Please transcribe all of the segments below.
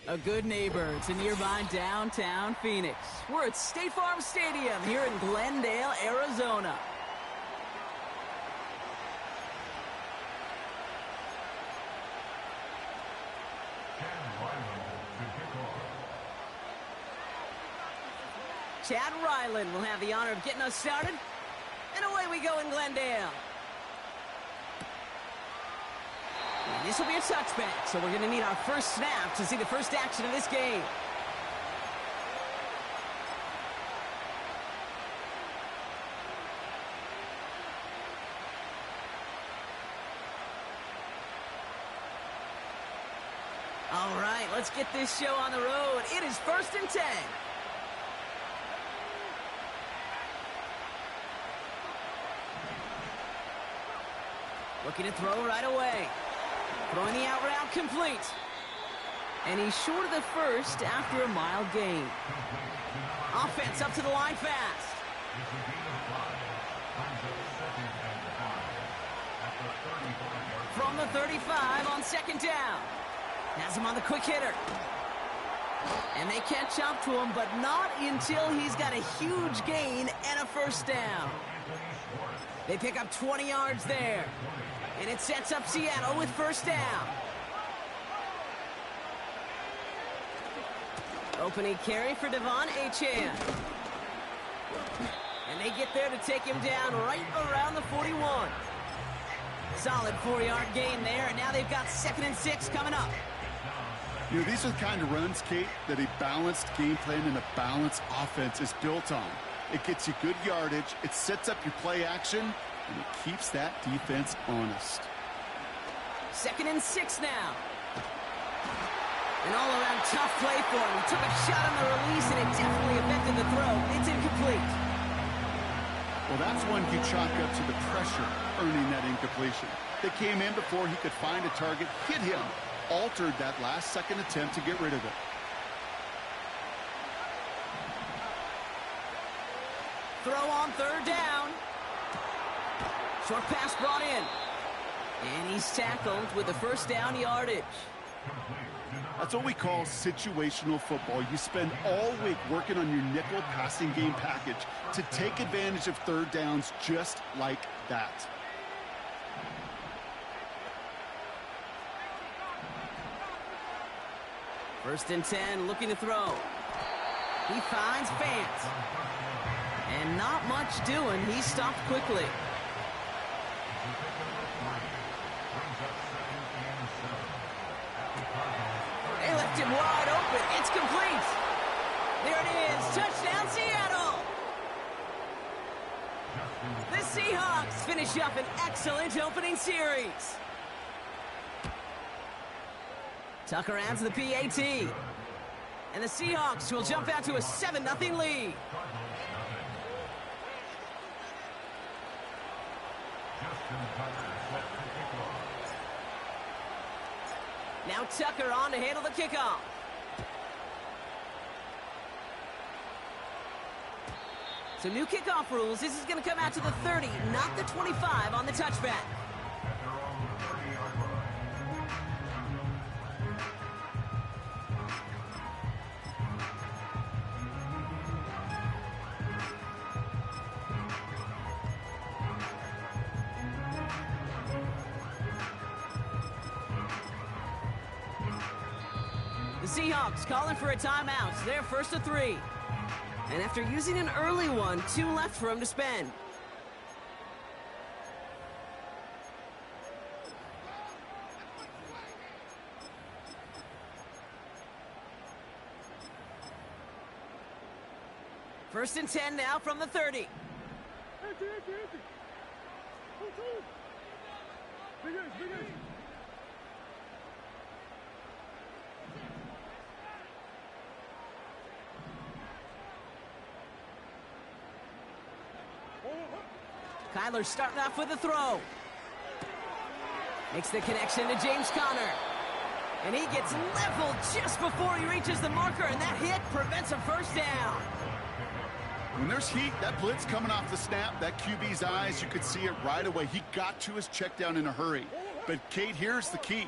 A good neighbor. It's a nearby downtown Phoenix. We're at State Farm Stadium here in Glendale, Arizona. Chad Ryland will have the honor of getting us started. And away we go in Glendale. And this will be a touchback, so we're going to need our first snap to see the first action of this game. All right, let's get this show on the road. It is 1st and 10. Looking to throw right away. Throwing the out route complete. And he's short of the first after a mild gain. Offense up to the line fast. From the 35 on 2nd down. Has him on the quick hitter. And they catch up to him, but not until he's got a huge gain and a 1st down. They pick up 20 yards there. And it sets up Seattle with 1st down. Opening carry for Devon Achane. And they get there to take him down right around the 41. Solid 4-yard gain there, and now they've got 2nd and 6 coming up. You know, these are the kind of runs, Kate, that a balanced game plan and a balanced offense is built on. It gets you good yardage, it sets up your play action, and it keeps that defense honest. 2nd and 6 now. An all-around tough play for him. He took a shot on the release, and it definitely affected the throw. It's incomplete. Well, that's one you chalk up to the pressure earning that incompletion. They came in before he could find a target, hit him, altered that last-second attempt to get rid of it. Throw on 3rd down. Short pass brought in. And he's tackled with the 1st down yardage. That's what we call situational football. You spend all week working on your nickel passing game package to take advantage of 3rd downs just like that. First and 10, looking to throw. He finds Fant. And not much doing. He stopped quickly. They left him wide open. It's complete. There it is. Touchdown, Seattle. The Seahawks finish up an excellent opening series. Tucker adds the PAT. And the Seahawks will jump out to a 7-0 lead. Now Tucker on to handle the kickoff. So new kickoff rules. This is going to come out to the 30, not the 25 on the touchback. The Seahawks calling for a timeout. They're 1st and 3. And after using an early one, 2 left for him to spend. First and 10 now from the 30. Kyler starting off with a throw. Makes the connection to James Conner. And he gets leveled just before he reaches the marker, and that hit prevents a 1st down. When there's heat, that blitz coming off the snap, that QB's eyes, you could see it right away. He got to his check down in a hurry. But, Kate, here's the key.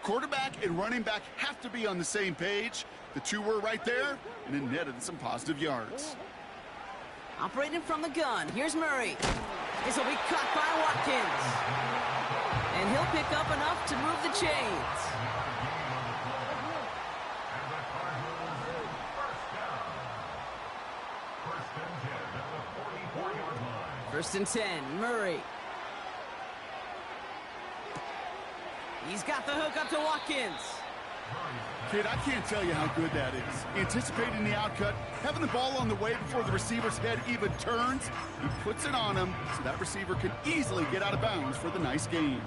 Quarterback and running back have to be on the same page. The two were right there, and it netted some positive yards. Operating from the gun, here's Murray. This will be caught by Watkins. And he'll pick up enough to move the chains. First and 10, Murray. He's got the hook up to Watkins. Kid, I can't tell you how good that is. Anticipating the outcut, having the ball on the way before the receiver's head even turns, he puts it on him so that receiver can easily get out of bounds for the nice gain.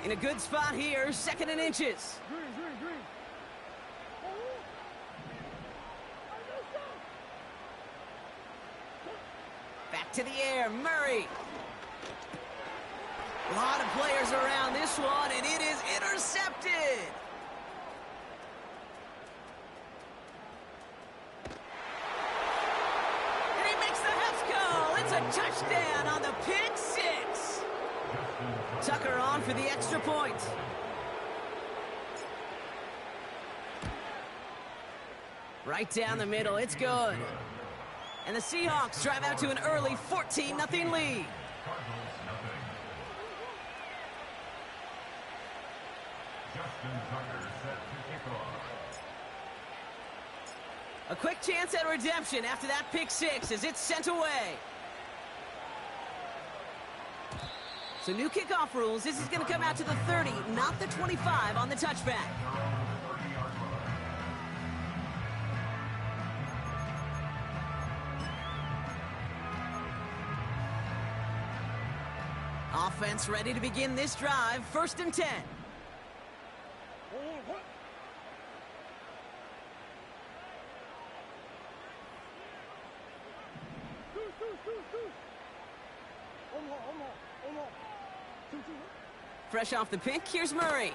In a good spot here, 2nd and inches. Back to the air, Murray. A lot of players around this one, and it is intercepted. And he makes the Hefco. It's a touchdown on the pick six. Tucker on for the extra point. Right down the middle, it's good. And the Seahawks drive out to an early 14-0 lead. A quick chance at redemption after that pick six as it's sent away. So new kickoff rules. This is going to come out to the 30, not the 25 on the touchback. Offense ready to begin this drive. 1st and 10. Fresh off the pick, here's Murray.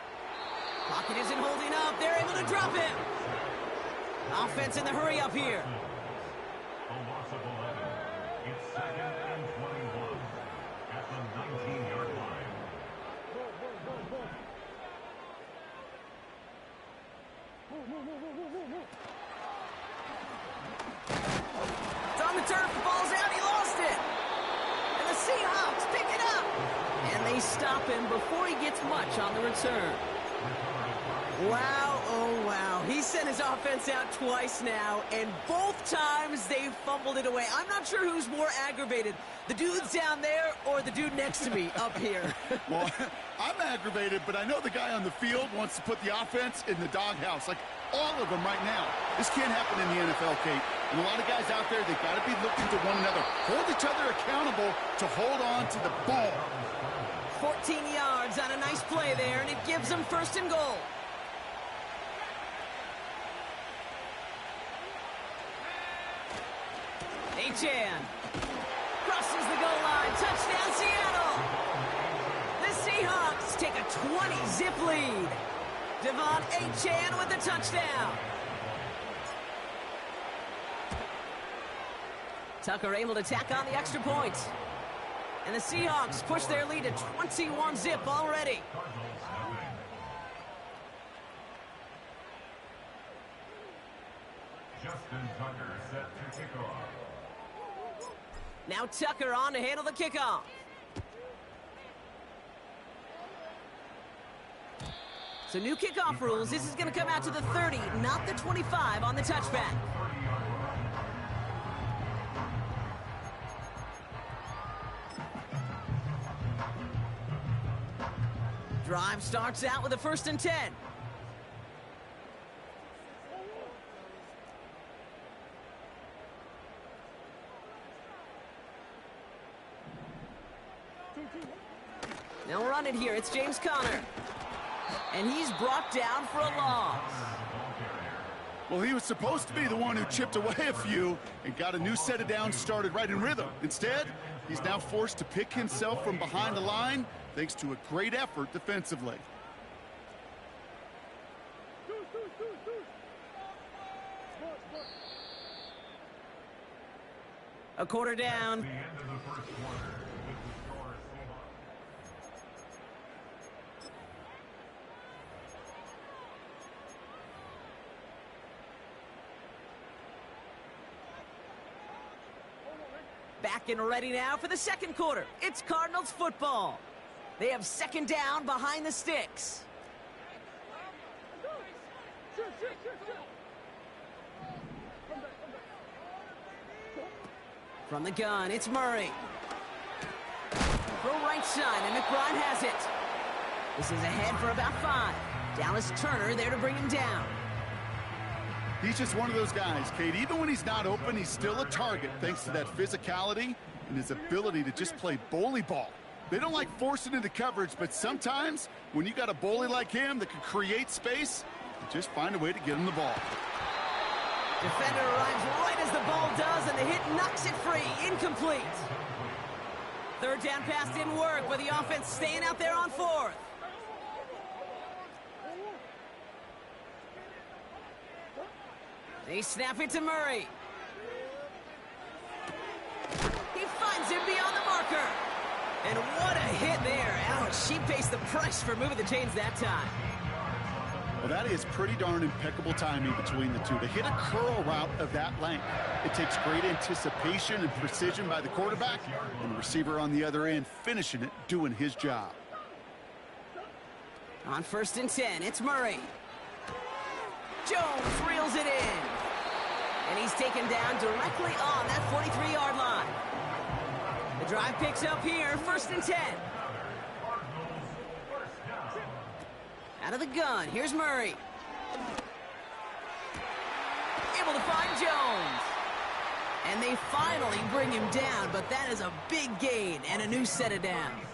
Pocket isn't holding up. They're able to drop him. Offense in the hurry up here. A loss of 11. It's 2nd and 21 at the 19-yard line. It's on the turf. The ball's out. He lost it. And the Seahawks pick it up. And they stop him before he gets much on the return. Wow, oh wow. He sent his offense out twice now, and both times they fumbled it away. I'm not sure who's more aggravated, the dudes down there or the dude next to me up here. Well, I'm aggravated, but I know the guy on the field wants to put the offense in the doghouse, like all of them right now. This can't happen in the NFL, Kate. And a lot of guys out there, they've got to be looking to one another. Hold each other accountable to hold on to the ball. 14 yards on a nice play there, and it gives them 1st and goal. Achan crosses the goal line. Touchdown, Seattle. The Seahawks take a 20-zip lead. Devon Achan with the touchdown. Tucker able to tack on the extra point. And the Seahawks push their lead to 21-zip already. Justin Tucker set to kick off. Now Tucker on to handle the kickoff. So new kickoff rules. This is going to come out to the 30, not the 25 on the touchback. Drive starts out with a 1st and 10. They'll run it here. It's James Conner. And he's brought down for a loss. Well, he was supposed to be the one who chipped away a few and got a new set of downs started right in rhythm. Instead, he's now forced to pick himself from behind the line thanks to a great effort defensively. A quarter down. The end of the first quarter with the score Back and ready now for the second quarter. It's Cardinals football. They have second down behind the sticks. From the gun, it's Murray. Throw right side, and McBride has it. This is ahead for about 5. Dallas Turner there to bring him down. He's just one of those guys, Kate. Even when he's not open, he's still a target thanks to that physicality and his ability to just play bully ball. They don't like forcing into coverage, but sometimes when you got a bully like him that can create space, you just find a way to get him the ball. Defender arrives right as the ball does, and the hit knocks it free. Incomplete. Third down pass didn't work, but the offense staying out there on 4th. They snap it to Murray. He finds him beyond the marker. And what a hit there. Ouch, she pays the price for moving the chains that time. Well, that is pretty darn impeccable timing between the two. To hit a curl route of that length, it takes great anticipation and precision by the quarterback, and the receiver on the other end finishing it, doing his job. On 1st and 10, it's Murray. Jones reels it in. And he's taken down directly on that 43-yard line. The drive picks up here, 1st and 10. Out of the gun, here's Murray. Able to find Jones. And they finally bring him down, but that is a big gain and a new set of downs.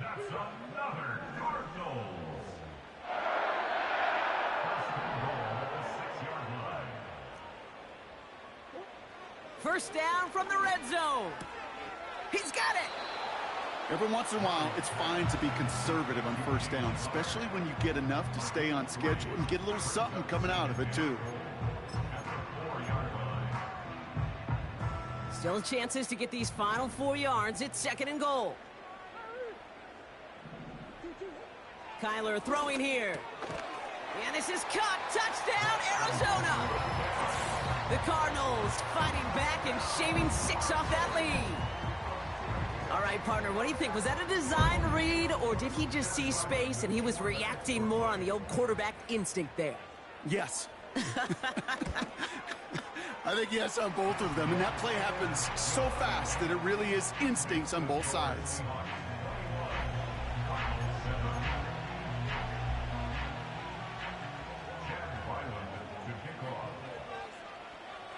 That's another Cardinals. First down from the red zone. He's got it. Every once in a while, it's fine to be conservative on 1st down, especially when you get enough to stay on schedule and get a little something coming out of it, too. Still chances to get these final 4 yards. It's 2nd and goal. Kyler throwing here. And this is caught. Touchdown, Arizona. The Cardinals fighting back and shaving 6 off that lead. All right, partner, what do you think? Was that a design read, or did he just see space and he was reacting more on the old quarterback instinct there? Yes. I think yes on both of them, and that play happens so fast that it really is instincts on both sides.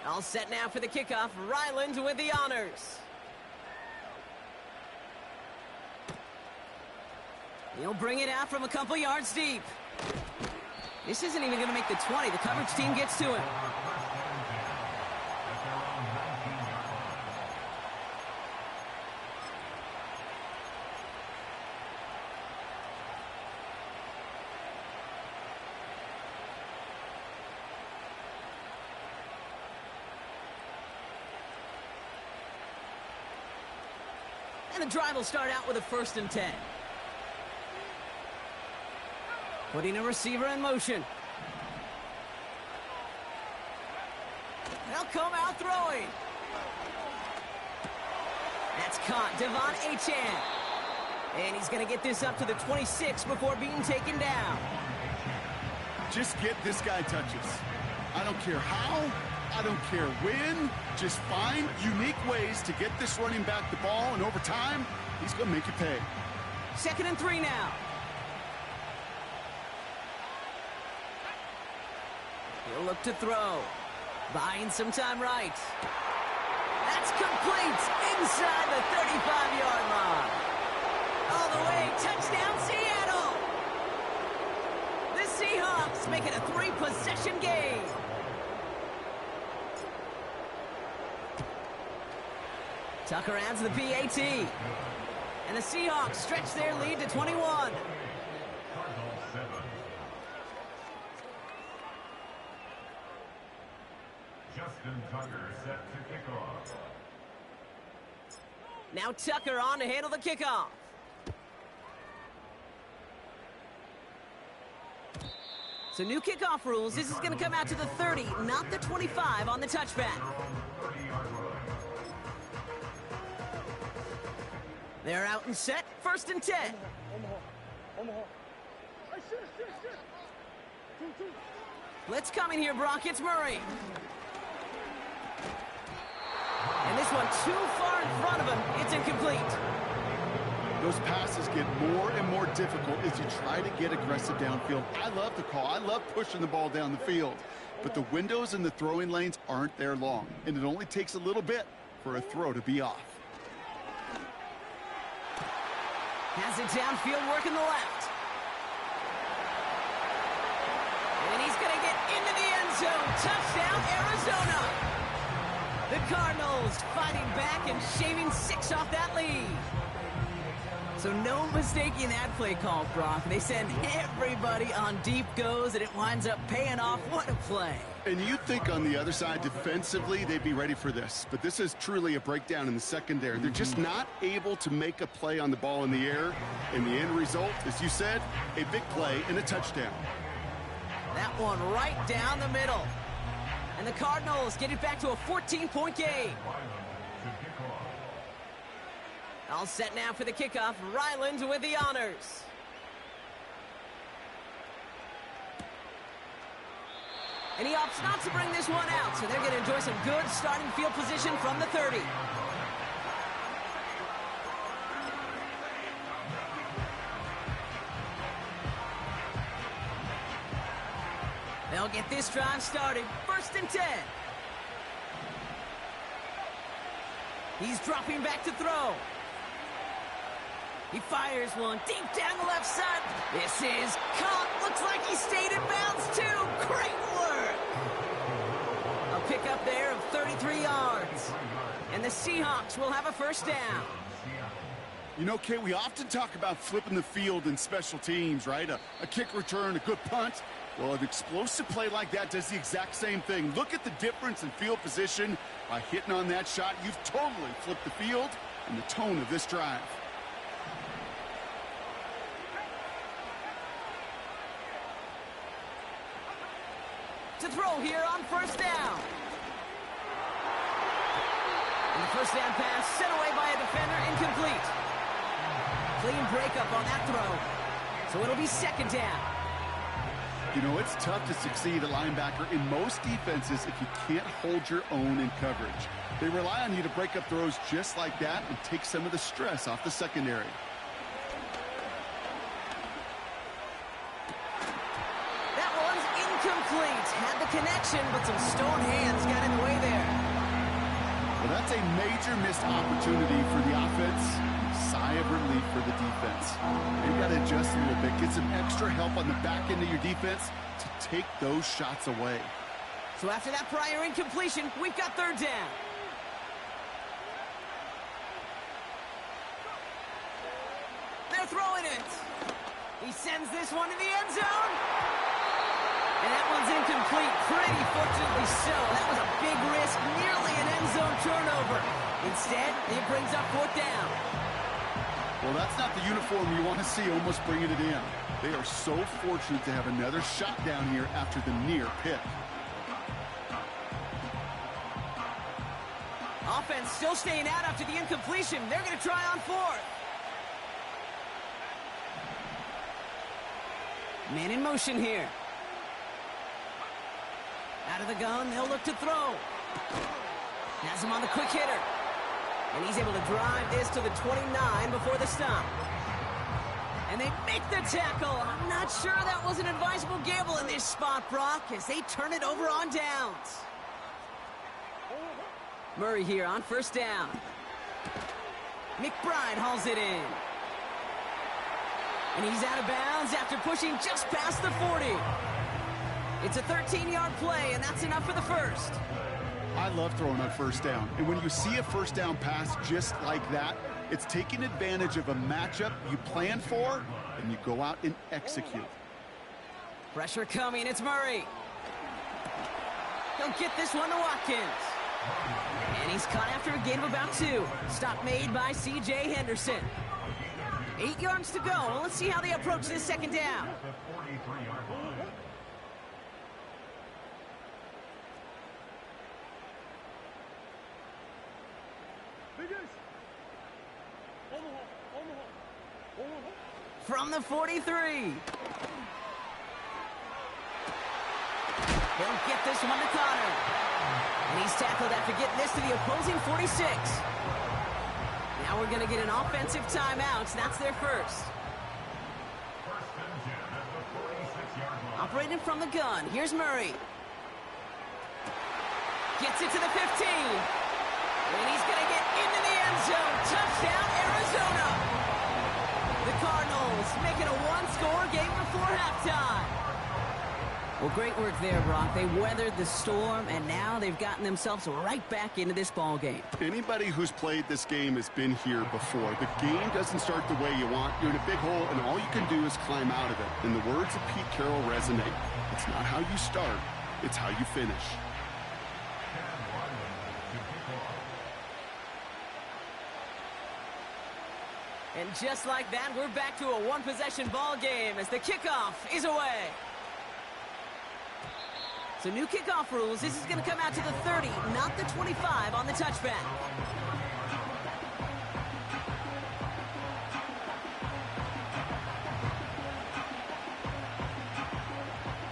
All set now for the kickoff. Ryland with the honors. He'll bring it out from a couple yards deep. This isn't even going to make the 20. The coverage team gets to him. And the drive will start out with a 1st and 10. Putting a receiver in motion. They'll come out throwing. That's caught. Devon Achane. And he's going to get this up to the 26 before being taken down. Just get this guy touches. I don't care how. I don't care when. Just find unique ways to get this running back the ball, and over time, he's going to make you pay. 2nd and 3 now. He'll look to throw. Buying some time right. That's complete inside the 35-yard line. All the way, touchdown Seattle. The Seahawks make it a 3-possession game. Tucker adds the PAT. And the Seahawks stretch their lead to 21. Justin Tucker set to kick off. Now Tucker on to handle the kickoff. So new kickoff rules. This is going to come out to the 30, not the 25 on the touchback. They're out and set. 1st and 10. Blitz coming here, Brock. It's Murray. And this one too far in front of him. It's incomplete. Those passes get more and more difficult as you try to get aggressive downfield. I love the call. I love pushing the ball down the field. But the windows in the throwing lanes aren't there long, and it only takes a little bit for a throw to be off. Has it downfield, working the left. And he's going to get into the end zone. Touchdown, Arizona. The Cardinals fighting back and shaving 6 off that lead. So no mistaking that play call, Brock. They send everybody on deep goes, and it winds up paying off. What a play. And you'd think on the other side, defensively, they'd be ready for this. But this is truly a breakdown in the secondary. They're just not able to make a play on the ball in the air. And the end result, as you said, a big play and a touchdown. That one right down the middle. And the Cardinals get it back to a 14-point game. All set now for the kickoff. Ryland with the honors. And he opts not to bring this one out, so they're going to enjoy some good starting field position from the 30. They'll get this drive started. 1st and 10. He's dropping back to throw. He fires one deep down the left side. This is caught. Looks like he stayed in bounds, too. Great work. A pickup there of 33 yards. And the Seahawks will have a 1st down. You know, Kate, we often talk about flipping the field in special teams, right? A kick return, a good punt. Well, an explosive play like that does the exact same thing. Look at the difference in field position. By hitting on that shot, you've totally flipped the field and the tone of this drive. To throw here on 1st down. And the 1st down pass sent away by a defender, incomplete. Clean breakup on that throw. So it'll be 2nd down. You know, it's tough to succeed at linebacker in most defenses if you can't hold your own in coverage. They rely on you to break up throws just like that and take some of the stress off the secondary. That one's incomplete. Had the connection, but some stone hands got in the way there. Well, that's a major missed opportunity for the offense. Sigh of relief for the defense. They've got to adjust a little bit, get some extra help on the back end of your defense to take those shots away. So after that prior incompletion, we've got 3rd down. They're throwing it. He sends this one to the end zone. And that one's incomplete, pretty fortunately so. That was a big risk, nearly an end zone turnover. Instead, it brings up 4th down. Well, that's not the uniform you want to see almost bringing it in. They are so fortunate to have another shot down here after the near pick. Offense still staying out after the incompletion. They're going to try on 4th. Man in motion here. Out of the gun, they'll look to throw. Has him on the quick hitter. And he's able to drive this to the 29 before the stop. And they make the tackle. I'm not sure that was an advisable gamble in this spot, Brock, as they turn it over on downs. Murray here on 1st down. McBride hauls it in. And he's out of bounds after pushing just past the 40. It's a 13-yard play, and that's enough for the 1st. I love throwing on 1st down. And when you see a 1st down pass just like that, it's taking advantage of a matchup you plan for, and you go out and execute. Pressure coming. It's Murray. He'll get this one to Watkins. And he's caught after a gain of about 2. Stop made by C.J. Henderson. 8 yards to go. Well, let's see how they approach this 2nd down. From the 43. He'll get this one to Connor. And he's tackled after getting this to the opposing 46. Now we're going to get an offensive timeout. That's their first. Operating from the gun. Here's Murray. Gets it to the 15. And he's going to get into the end zone. Touchdown, Arizona. The Cardinals make it a one-score game before halftime. Well, great work there, Brock. They weathered the storm, and now they've gotten themselves right back into this ball game. Anybody who's played this game has been here before. The game doesn't start the way you want. You're in a big hole, and all you can do is climb out of it. And the words of Pete Carroll resonate. It's not how you start, it's how you finish. And just like that, we're back to a one-possession ball game as the kickoff is away. So new kickoff rules. This is going to come out to the 30, not the 25 on the touchback.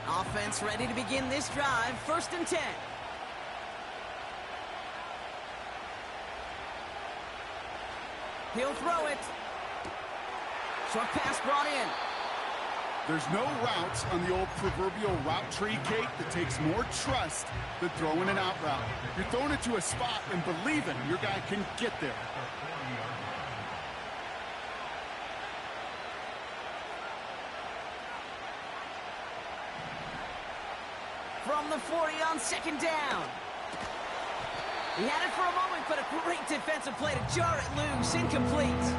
Offense ready to begin this drive. 1st and 10. He'll throw it. Short pass brought in. There's no routes on the old proverbial route tree, Kate, that takes more trust than throwing an out route. You're throwing it to a spot and believing your guy can get there. From the 40 on 2nd down. He had it for a moment, but a great defensive play to jar it loose. Incomplete.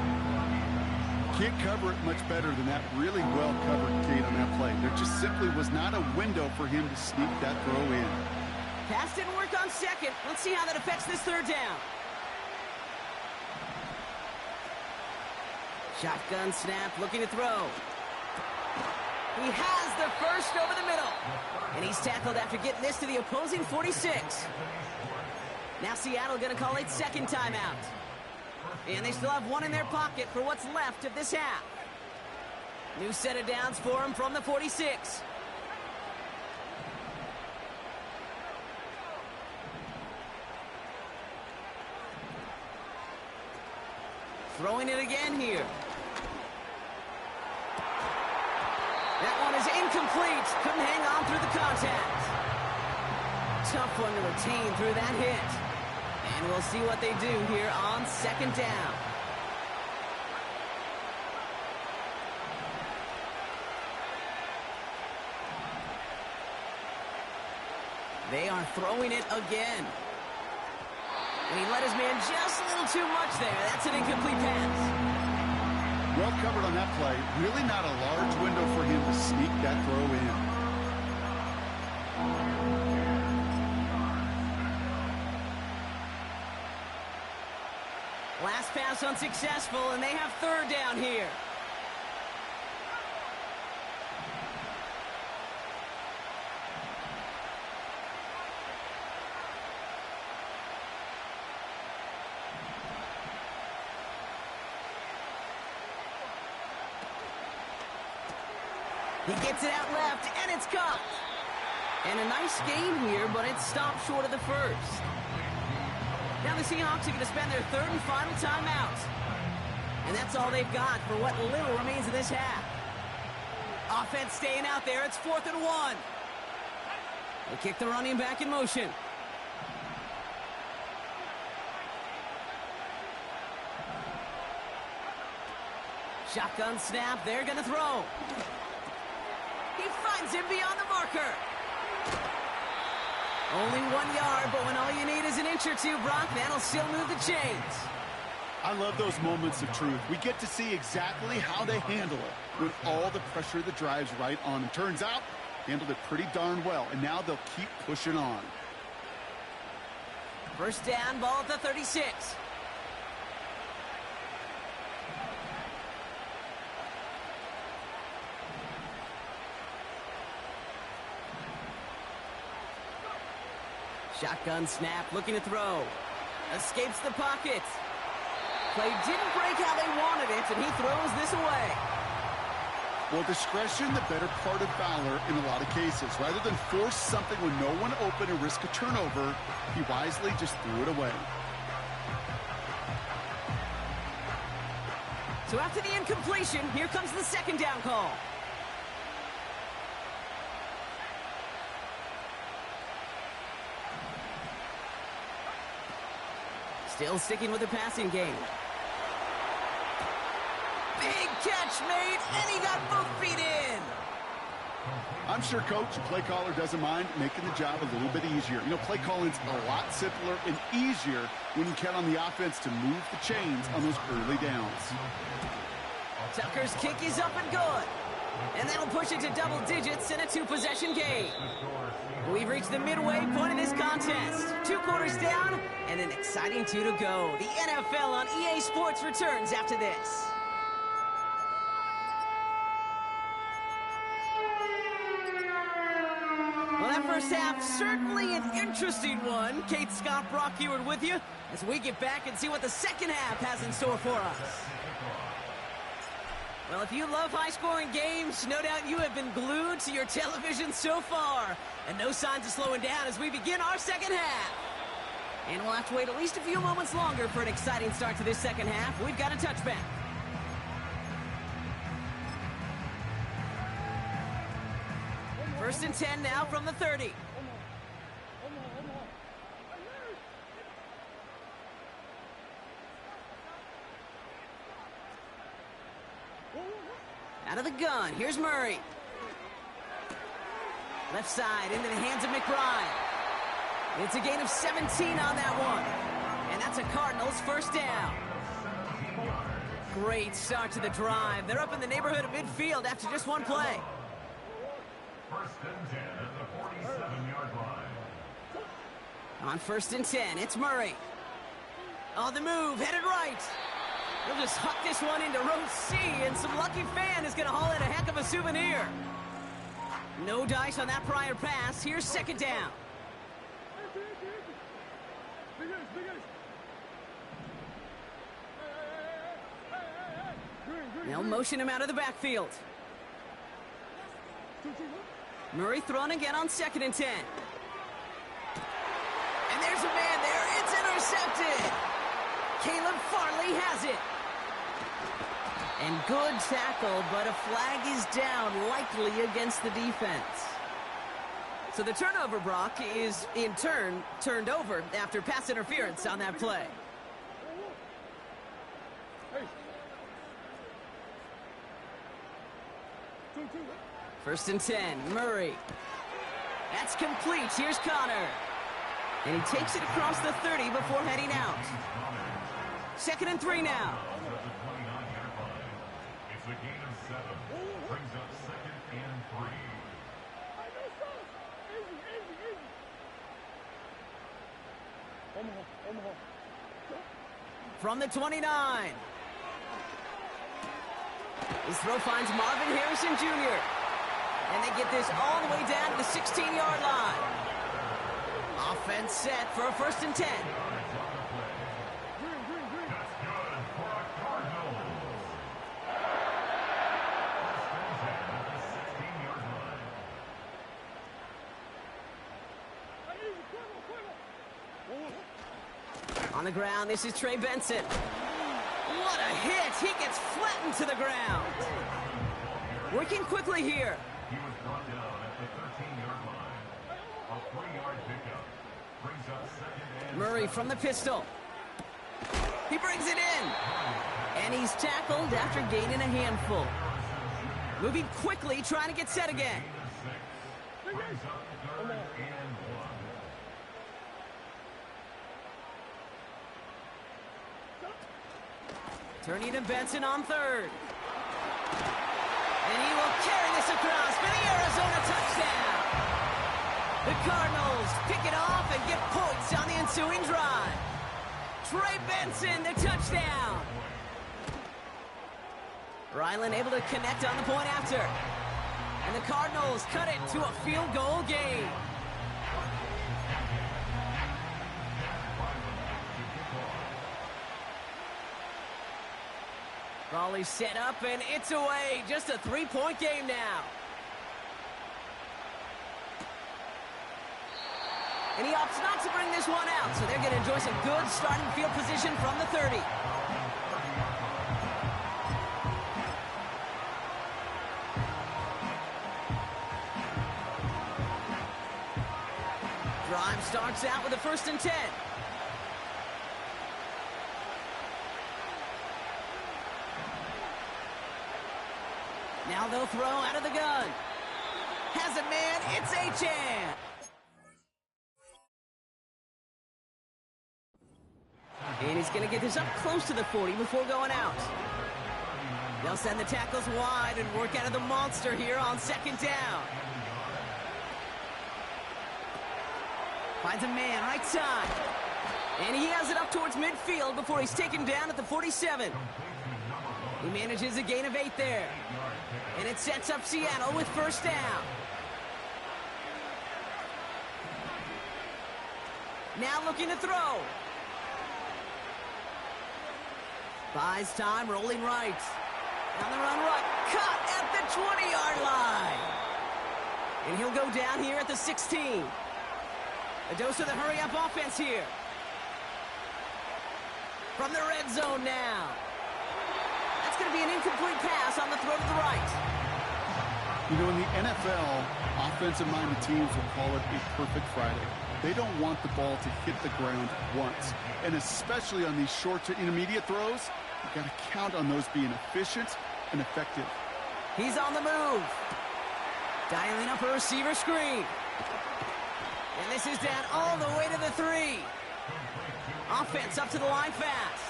Can't cover it much better than that. Really well covered, Kate, on that play. There just simply was not a window for him to sneak that throw in. Pass didn't work on 2nd. Let's see how that affects this 3rd down. Shotgun snap, looking to throw. He has the first over the middle. And he's tackled after getting this to the opposing 46. Now Seattle going to call it 2nd timeout. And they still have one in their pocket for what's left of this half. New set of downs for him from the 46. Throwing it again here. That one is incomplete. Couldn't hang on through the contact. Tough one to retain through that hit. And we'll see what they do here on 2nd down. They are throwing it again. And he let his man just a little too much there. That's an incomplete pass. Well covered on that play. Really not a large window for him to sneak that throw in. Last pass unsuccessful, and they have 3rd down here. He gets it out left, and it's caught. And a nice gain here, but it stopped short of the first. Now the Seahawks are going to spend their 3rd and final timeout. And that's all they've got for what little remains of this half. Offense staying out there. It's 4th and 1. They kick the running back in motion. Shotgun snap. They're going to throw. He finds him beyond the marker. Only 1 yard, but when all you need is an inch or two, Brock, that'll still move the chains. I love those moments of truth. We get to see exactly how they handle it with all the pressure that drives right on them. Turns out, handled it pretty darn well, and now they'll keep pushing on. 1st down, ball at the 36. Shotgun snap, looking to throw. Escapes the pocket. Play didn't break how they wanted it, and he throws this away. Well, discretion, the better part of valor in a lot of cases. Rather than force something when no one open and risk a turnover, he wisely just threw it away. So after the incompletion, here comes the second down call. Still sticking with the passing game. Big catch made, and he got both feet in. I'm sure coach and play caller doesn't mind making the job a little bit easier. You know, play calling's a lot simpler and easier when you count on the offense to move the chains on those early downs. Tucker's kick is up and good. And that'll push it to double digits in a two-possession game. We've reached the midway point of this contest. 2 quarters down and an exciting 2 to go. The NFL on EA Sports returns after this. Well, that first half, certainly an interesting one. Kate, Scott, Brock Ewart with you as we get back and see what the second half has in store for us. Well, if you love high-scoring games, no doubt you have been glued to your television so far. And no signs of slowing down as we begin our second half. And we'll have to wait at least a few moments longer for an exciting start to this second half. We've got a touchback. First and 10 now from the 30. Out of the gun, here's Murray. Left side into the hands of McBride. It's a gain of 17 on that one. And that's a Cardinals first down. Great start to the drive. They're up in the neighborhood of midfield after just one play. First and 10 at the 47-yard line. On first and 10, it's Murray. On the move, headed right. He'll just huck this one into row C, and some lucky fan is going to haul in a heck of a souvenir. No dice on that prior pass. Here's second down. They'll motion him out of the backfield. Murray thrown again on second and 10. And there's a man there. It's intercepted. Caleb Farley has it. And good tackle, but a flag is down, likely against the defense. So the turnover, Brock, is in turn turned over after pass interference on that play. First and 10, Murray. That's complete. Here's Connor. And he takes it across the 30 before heading out. Second and 3 now. It's a gain of 7. Brings up second and 3. From the 29. His throw finds Marvin Harrison Jr. And they get this all the way down to the 16-yard line. Offense set for a first and 10. On the ground, this is Trey Benson. What a hit! He gets flattened to the ground. Working quickly here. He was brought down at the 13-yard line. A 3-yard pickup. Brings up second and Murray 7. from the pistol. He brings it in. And he's tackled after gaining a handful. Moving quickly, trying to get set again. Brings up third and 1. Turning to Benson on third. And he will carry this across for the Arizona touchdown. The Cardinals pick it off and get points on the ensuing drive. Trey Benson, the touchdown. Ryland able to connect on the point after. And the Cardinals cut it to a field goal game. Volley set up, and it's away. Just a three-point game now. And he opts not to bring this one out, so they're going to enjoy some good starting field position from the 30. Drive starts out with a 1st and 10. Now they'll throw out of the gun. Has a man, it's Achan. And he's going to get this up close to the 40 before going out. They'll send the tackles wide and work out of the monster here on 2nd down. Finds a man, right side. And he has it up towards midfield before he's taken down at the 47. He manages a gain of 8 there. And it sets up Seattle with 1st down. Now looking to throw. Buys time, rolling right. On the run right. Cut at the 20-yard line. And he'll go down here at the 16. A dose of the hurry-up offense here. From the red zone now. That's going to be an incomplete pass on the throw to the right. You know, in the NFL, offensive-minded teams will call it a perfect Friday. They don't want the ball to hit the ground once. And especially on these short to intermediate throws, you've got to count on those being efficient and effective. He's on the move. Dialing up a receiver screen. And this is down all the way to the 3. Offense up to the line fast.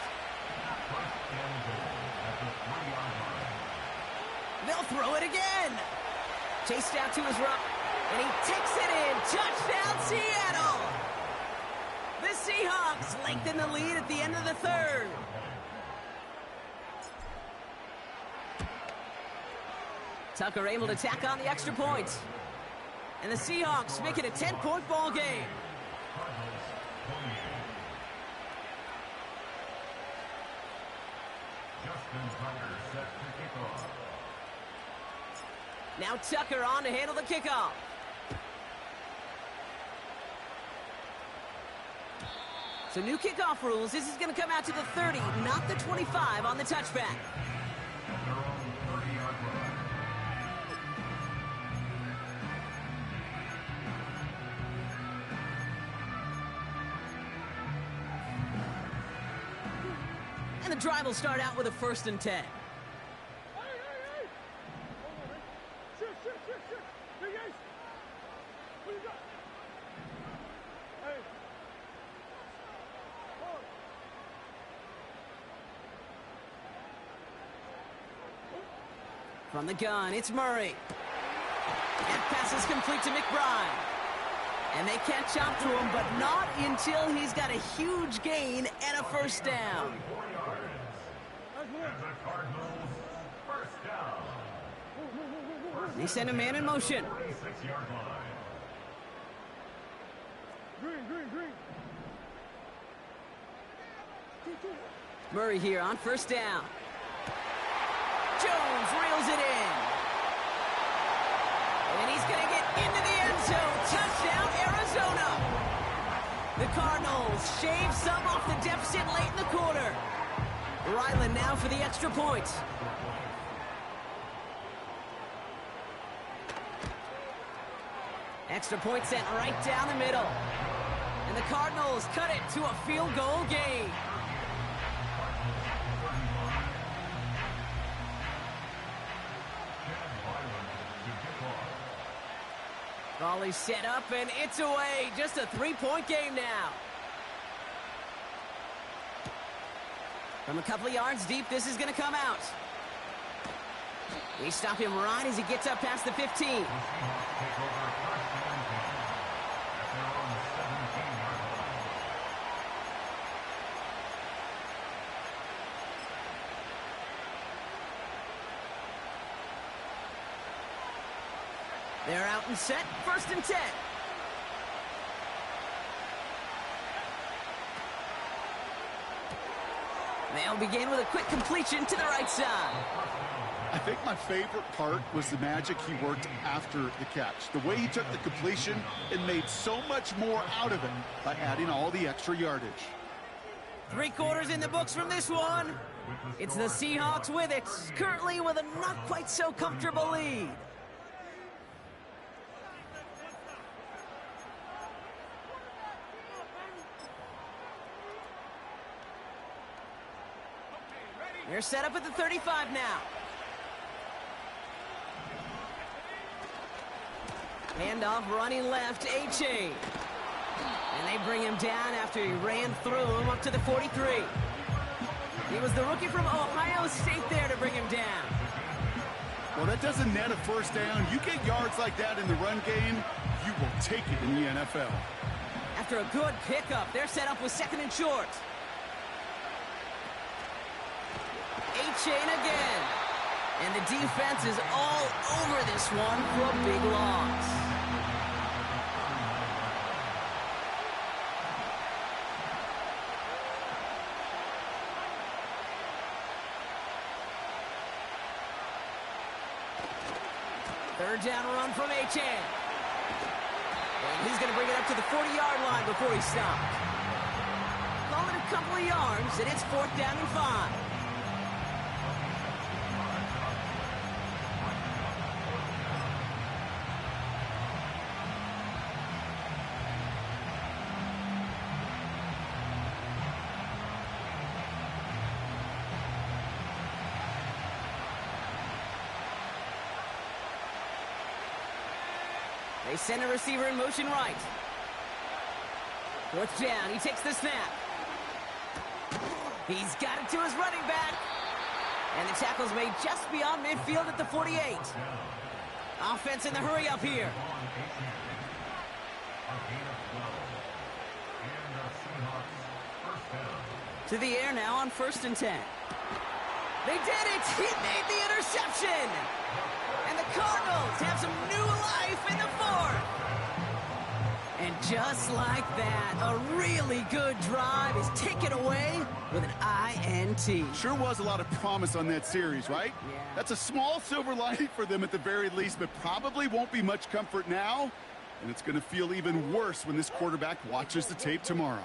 They'll throw it again. Chased out to his right. And he takes it in. Touchdown, Seattle. The Seahawks lengthen the lead at the end of the 3rd. Tucker able to tack on the extra point. And the Seahawks make it a 10-point ball game. Now Tucker on to handle the kickoff. So new kickoff rules. This is going to come out to the 30, not the 25 on the touchback. And the drive will start out with a 1st and 10. From the gun, it's Murray. That pass is complete to McBride. And they catch up to him, but not until he's got a huge gain and a 1st down. They send a man in motion. Murray here on 1st down. Jones reels it in. And he's going to get into the end zone. Touchdown, Arizona. The Cardinals shave some off the deficit late in the quarter. Ryland now for the extra point. Extra point sent right down the middle. And the Cardinals cut it to a field goal game. Volley set up, and it's away. Just a 3-point game now. From a couple of yards deep, this is going to come out. We stop him right as he gets up past the 15. They're out and set. 1st and 10. They'll begin with a quick completion to the right side. I think my favorite part was the magic he worked after the catch. The way he took the completion and made so much more out of it by adding all the extra yardage. 3 quarters in the books from this one. It's the Seahawks with it, currently with a not quite so comfortable lead. They're set up at the 35 now. Handoff running left, A-Chain. And they bring him down after he ran through him up to the 43. He was the rookie from Ohio State there to bring him down. Well, that doesn't net a first down. You get yards like that in the run game, you will take it in the NFL. After a good pickup, they're set up with 2nd and short. A-Chain again. And the defense is all over this one for a big loss. Third down run from A-Chain. And he's going to bring it up to the 40-yard line before he stopped. Call it a couple of yards, and it's 4th down and 5. They send a receiver in motion right. 4th down, he takes the snap. He's got it to his running back. And the tackle's made just beyond midfield at the 48. Offense in the hurry up here. To the air now on 1st and 10. They did it! He made the interception! And the Cardinals have some new life in the 4th. And just like that, a really good drive is taken away with an INT. Sure was a lot of promise on that series, right? Yeah. That's a small silver lining for them at the very least, but probably won't be much comfort now. And it's going to feel even worse when this quarterback watches the tape tomorrow.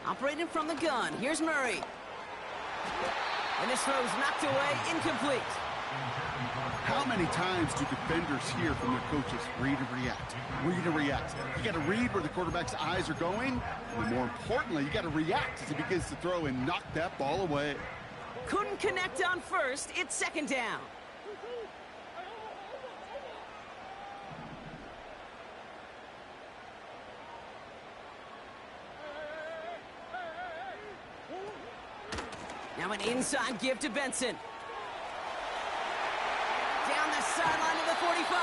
Operating from the gun, here's Murray. And this throw's knocked away, incomplete. How many times do defenders hear from their coaches, read and react, read and react? You got to read where the quarterback's eyes are going, and more importantly, you got to react as he begins to throw and knock that ball away. Couldn't connect on 1st, it's 2nd down. Now an inside give to Benson. Down the sideline to the 45.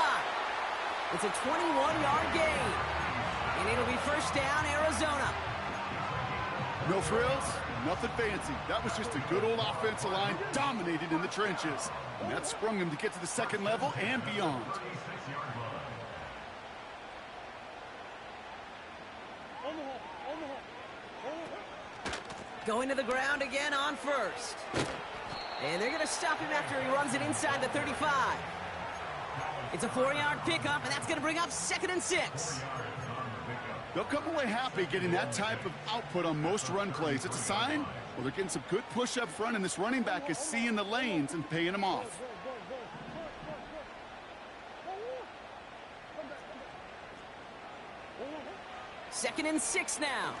It's a 21-yard gain. And it'll be 1st down, Arizona. No frills, nothing fancy. That was just a good old offensive line dominated in the trenches. And that sprung him to get to the 2nd level and beyond. Going to the ground again on 1st. And they're going to stop him after he runs it inside the 35. It's a 4-yard pickup, and that's going to bring up 2nd and 6. They'll come away happy getting that type of output on most run plays. It's a sign, well, they're getting some good push up front, and this running back is seeing the lanes and paying them off. Second and 6 now.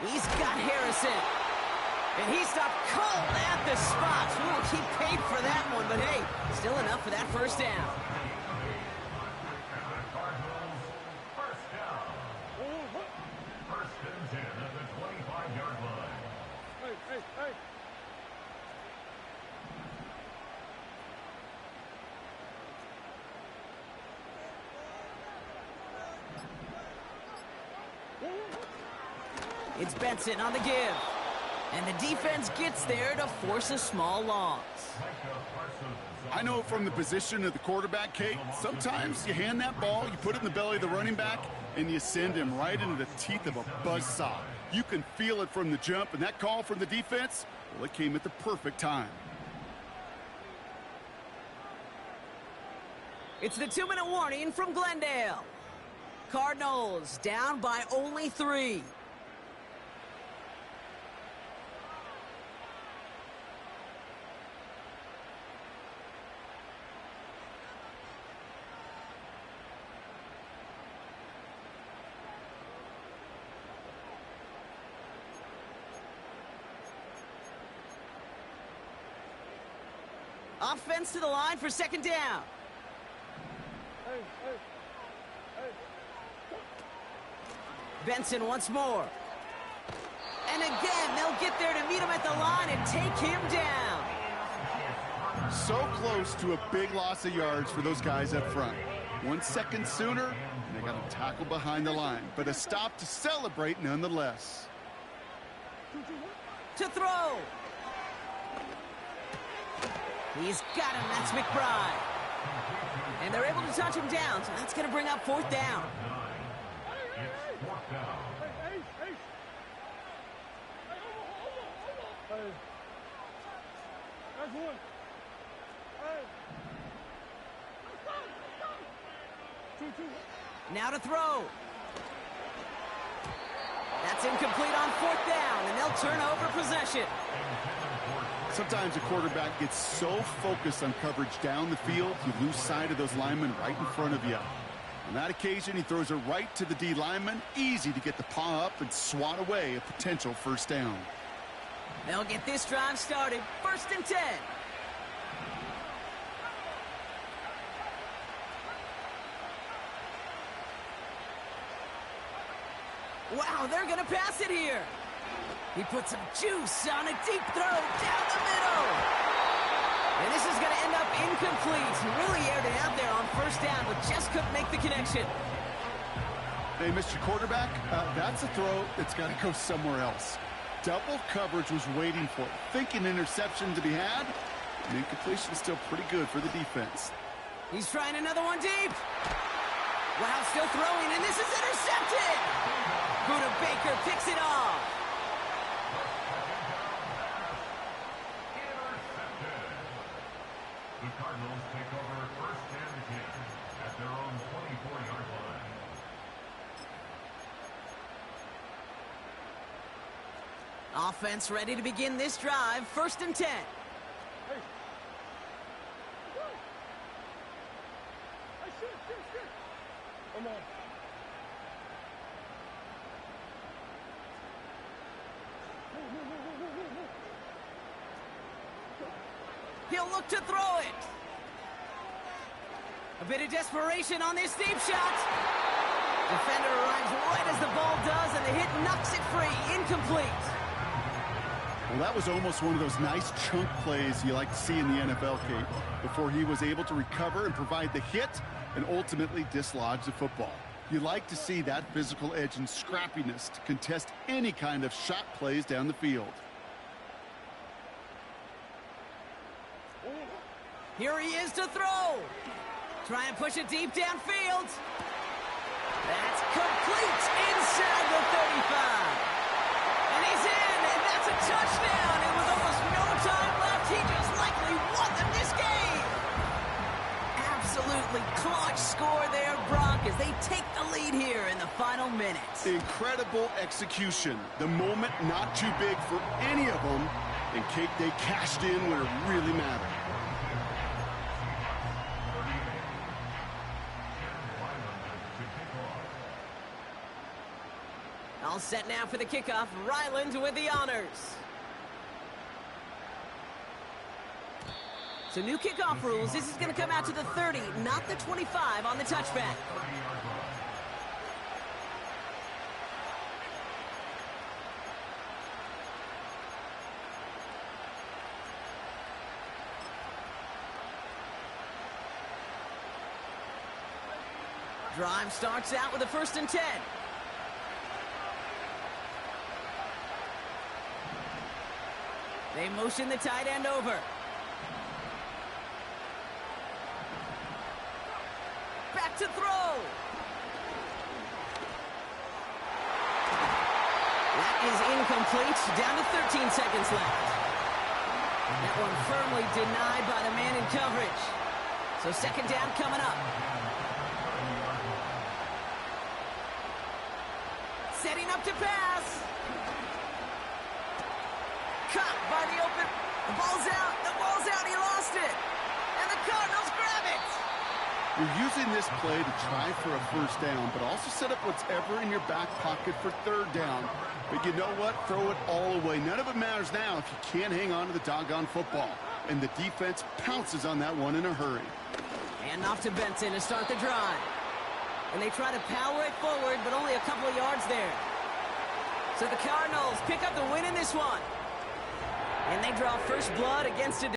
He's got Harrison. And he stopped cold at the spot. We will keep paid for that one, but hey, still enough for that 1st down. First and 10 at the 25-yard line. Hey. It's Benson on the give. And the defense gets there to force a small loss. I know from the position of the quarterback, Kate, sometimes you hand that ball, you put it in the belly of the running back, and you send him right into the teeth of a buzzsaw. You can feel it from the jump, and that call from the defense, well, it came at the perfect time. It's the 2-minute warning from Glendale. Cardinals down by only 3. Offense to the line for 2nd down. Benson once more. And again, they'll get there to meet him at the line and take him down. So close to a big loss of yards for those guys up front. 1 second sooner, and they got a tackle behind the line. But a stop to celebrate nonetheless. To throw. He's got him. That's McBride. And they're able to touch him down, so that's going to bring up 4th down. Now to throw. That's incomplete on 4th down, and they'll turn over possession. Sometimes a quarterback gets so focused on coverage down the field, you lose sight of those linemen right in front of you. On that occasion, he throws it right to the D lineman. Easy to get the paw up and swat away a potential 1st down. They'll get this drive started. 1st and 10. Wow, they're going to pass it here. He puts some juice on a deep throw down the middle. And this is going to end up incomplete. He really aired it out there on 1st down, but just couldn't make the connection. Hey, Mr. Quarterback, that's a throw that's got to go somewhere else. Double coverage was waiting for it. Thinking interception to be had. And incompletion is still pretty good for the defense. He's trying another one deep. Wow, still throwing, and this is intercepted. Buda Baker picks it off. The Cardinals take over 1st and 10 at their own 24-yard line. Offense ready to begin this drive. 1st and 10. Come on. He'll look to throw it. A bit of desperation on this deep shot. Defender arrives right as the ball does, and the hit knocks it free. Incomplete. Well, that was almost one of those nice chunk plays you like to see in the NFL, Kate, before he was able to recover and provide the hit and ultimately dislodge the football. You like to see that physical edge and scrappiness to contest any kind of shot plays down the field. Here he is to throw. Try and push it deep downfield. That's complete inside the 35. And he's in, and that's a touchdown. And with almost no time left, he just likely won them this game. Absolutely clutch score there, Brock, as they take the lead here in the final minutes. Incredible execution. The moment not too big for any of them. And Kate, they cashed in when it really mattered. All set now for the kickoff. Ryland with the honors. So new kickoff rules. This is going to come out to the 30, not the 25 on the touchback. Drive starts out with a 1st and 10. They motion the tight end over. Back to throw. That is incomplete. Down to 13 seconds left. That one firmly denied by the man in coverage. So second down coming up. Setting up to pass. Caught by the open. The ball's out. The ball's out. He lost it. And the Cardinals grab it. You're using this play to try for a first down, but also set up whatever in your back pocket for third down. But you know what? Throw it all away. None of it matters now if you can't hang on to the doggone football. And the defense pounces on that one in a hurry. And off to Benson to start the drive. And they try to power it forward, but only a couple of yards there. So the Cardinals pick up the win in this one. And they draw first blood against a